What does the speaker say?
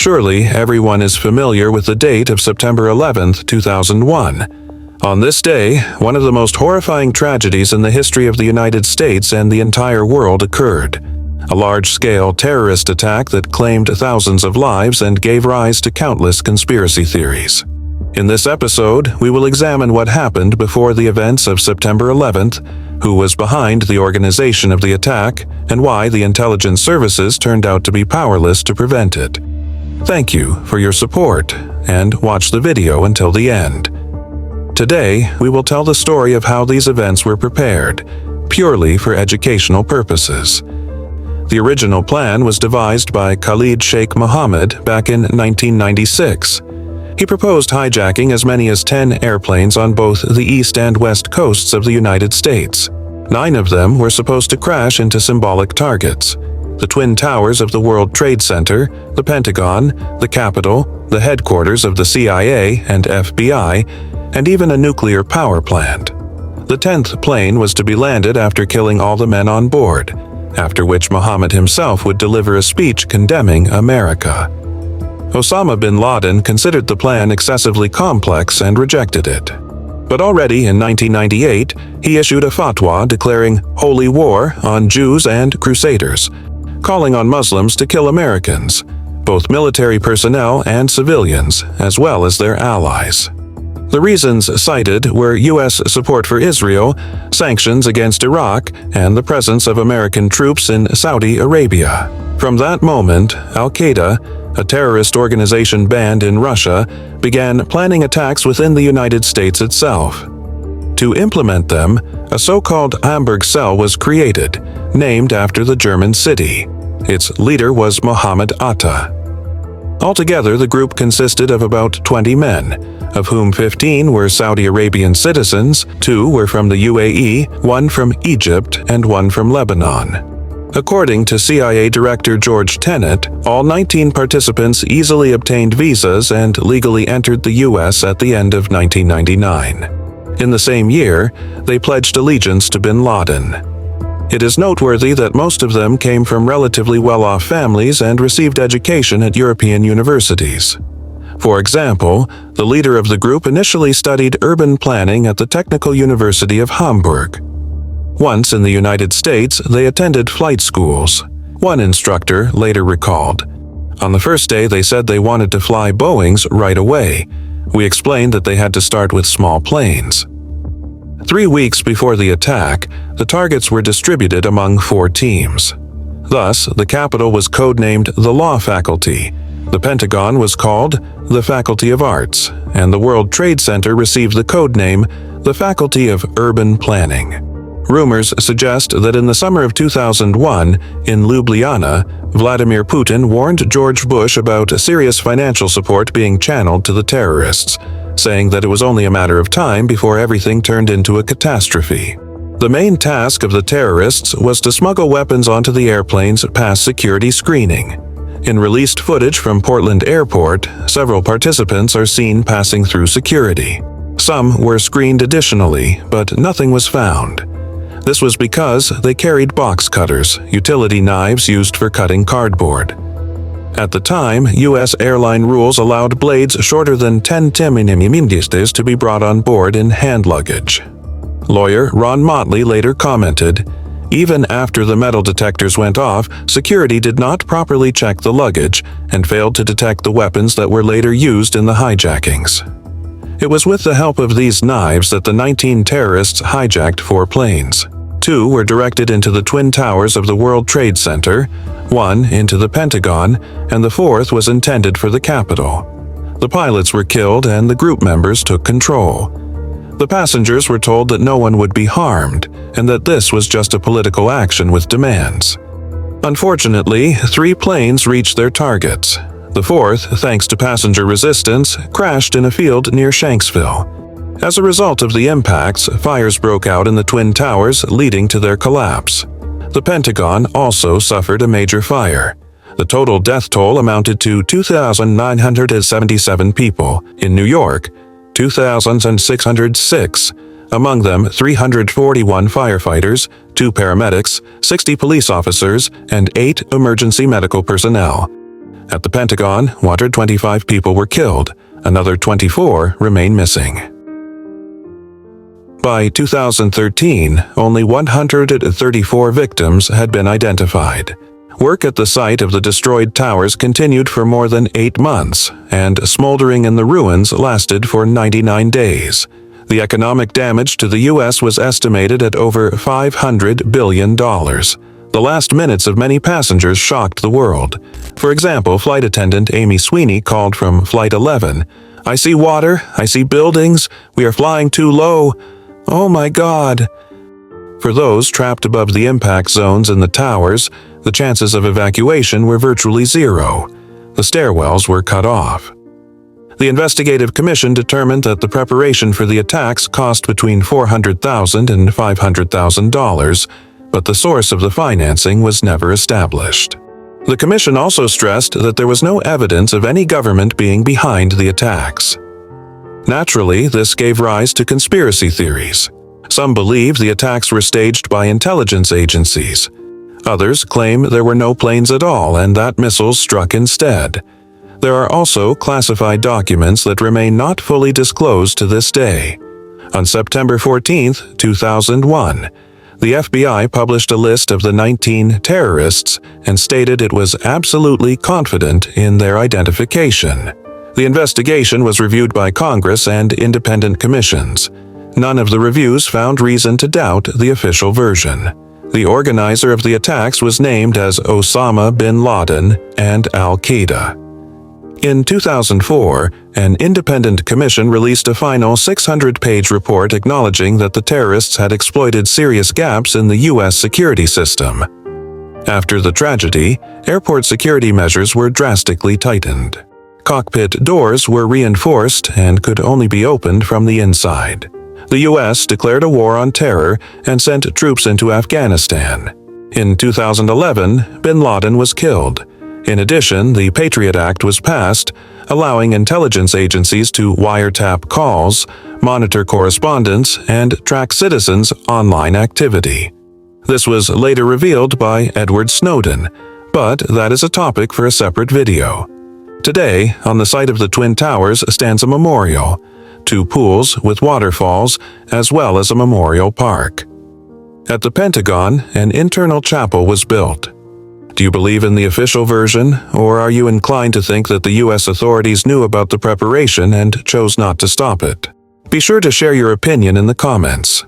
Surely everyone is familiar with the date of September 11, 2001. On this day, one of the most horrifying tragedies in the history of the United States and the entire world occurred. A large-scale terrorist attack that claimed thousands of lives and gave rise to countless conspiracy theories. In this episode, we will examine what happened before the events of September 11th, who was behind the organization of the attack, and why the intelligence services turned out to be powerless to prevent it. Thank you for your support, and watch the video until the end. Today, we will tell the story of how these events were prepared, purely for educational purposes. The original plan was devised by Khalid Sheikh Mohammed back in 1996. He proposed hijacking as many as 10 airplanes on both the east and west coasts of the United States. 9 of them were supposed to crash into symbolic targets: the Twin Towers of the World Trade Center, the Pentagon, the Capitol, the headquarters of the CIA and FBI, and even a nuclear power plant. The 10th plane was to be landed after killing all the men on board, after which Mohammed himself would deliver a speech condemning America. Osama bin Laden considered the plan excessively complex and rejected it. But already in 1998, he issued a fatwa declaring holy war on Jews and Crusaders, calling on Muslims to kill Americans, both military personnel and civilians, as well as their allies. The reasons cited were U.S. support for Israel, sanctions against Iraq, and the presence of American troops in Saudi Arabia. From that moment, al-Qaeda, a terrorist organization banned in Russia, began planning attacks within the United States itself. To implement them, a so-called Hamburg cell was created, named after the German city. Its leader was Mohammed Atta. Altogether, the group consisted of about 20 men, of whom 15 were Saudi Arabian citizens, 2 were from the UAE, 1 from Egypt, and 1 from Lebanon. According to CIA Director George Tenet, all 19 participants easily obtained visas and legally entered the U.S. at the end of 1999. In the same year, they pledged allegiance to bin Laden. It is noteworthy that most of them came from relatively well-off families and received education at European universities. For example, the leader of the group initially studied urban planning at the Technical University of Hamburg. Once in the United States, they attended flight schools. One instructor later recalled, "On the first day they said they wanted to fly Boeings right away. We explained that they had to start with small planes." 3 weeks before the attack, the targets were distributed among 4 teams. Thus, the Capitol was codenamed the Law Faculty, the Pentagon was called the Faculty of Arts, and the World Trade Center received the codename the Faculty of Urban Planning. Rumors suggest that in the summer of 2001, in Ljubljana, Vladimir Putin warned George Bush about serious financial support being channeled to the terrorists, saying that it was only a matter of time before everything turned into a catastrophe. The main task of the terrorists was to smuggle weapons onto the airplanes past security screening. In released footage from Portland Airport, several participants are seen passing through security. Some were screened additionally, but nothing was found. This was because they carried box cutters, utility knives used for cutting cardboard. At the time, U.S. airline rules allowed blades shorter than 10 mm to be brought on board in hand luggage. Lawyer Ron Motley later commented, "Even after the metal detectors went off, security did not properly check the luggage and failed to detect the weapons that were later used in the hijackings." It was with the help of these knives that the 19 terrorists hijacked 4 planes. 2 were directed into the Twin Towers of the World Trade Center, 1 into the Pentagon, and the 4th was intended for the Capitol. The pilots were killed and the group members took control. The passengers were told that no one would be harmed, and that this was just a political action with demands. Unfortunately, 3 planes reached their targets. The 4th, thanks to passenger resistance, crashed in a field near Shanksville. As a result of the impacts, fires broke out in the Twin Towers, leading to their collapse. The Pentagon also suffered a major fire. The total death toll amounted to 2,977 people. In New York, 2,606, among them 341 firefighters, 2 paramedics, 60 police officers, and 8 emergency medical personnel. At the Pentagon, 125 people were killed. Another 24 remain missing. By 2013, only 134 victims had been identified. Work at the site of the destroyed towers continued for more than 8 months, and smoldering in the ruins lasted for 99 days. The economic damage to the U.S. was estimated at over $500 billion. The last minutes of many passengers shocked the world. For example, flight attendant Amy Sweeney called from Flight 11, "I see water, I see buildings, we are flying too low. Oh my God." For those trapped above the impact zones in the towers, the chances of evacuation were virtually zero. The stairwells were cut off. The investigative commission determined that the preparation for the attacks cost between $400,000 and $500,000, but the source of the financing was never established. The commission also stressed that there was no evidence of any government being behind the attacks. Naturally, this gave rise to conspiracy theories. Some believe the attacks were staged by intelligence agencies. Others claim there were no planes at all and that missiles struck instead. There are also classified documents that remain not fully disclosed to this day. On September 14, 2001, the FBI published a list of the 19 terrorists and stated it was absolutely confident in their identification. The investigation was reviewed by Congress and independent commissions. None of the reviews found reason to doubt the official version. The organizer of the attacks was named as Osama bin Laden and al-Qaeda. In 2004, an independent commission released a final 600-page report acknowledging that the terrorists had exploited serious gaps in the U.S. security system. After the tragedy, airport security measures were drastically tightened. Cockpit doors were reinforced and could only be opened from the inside. The U.S. declared a war on terror and sent troops into Afghanistan. In 2011, bin Laden was killed. In addition, the Patriot Act was passed, allowing intelligence agencies to wiretap calls, monitor correspondence, and track citizens' online activity. This was later revealed by Edward Snowden, but that is a topic for a separate video. Today, on the site of the Twin Towers stands a memorial, 2 pools with waterfalls, as well as a memorial park. At the Pentagon, an internal chapel was built. Do you believe in the official version, or are you inclined to think that the U.S. authorities knew about the preparation and chose not to stop it? Be sure to share your opinion in the comments.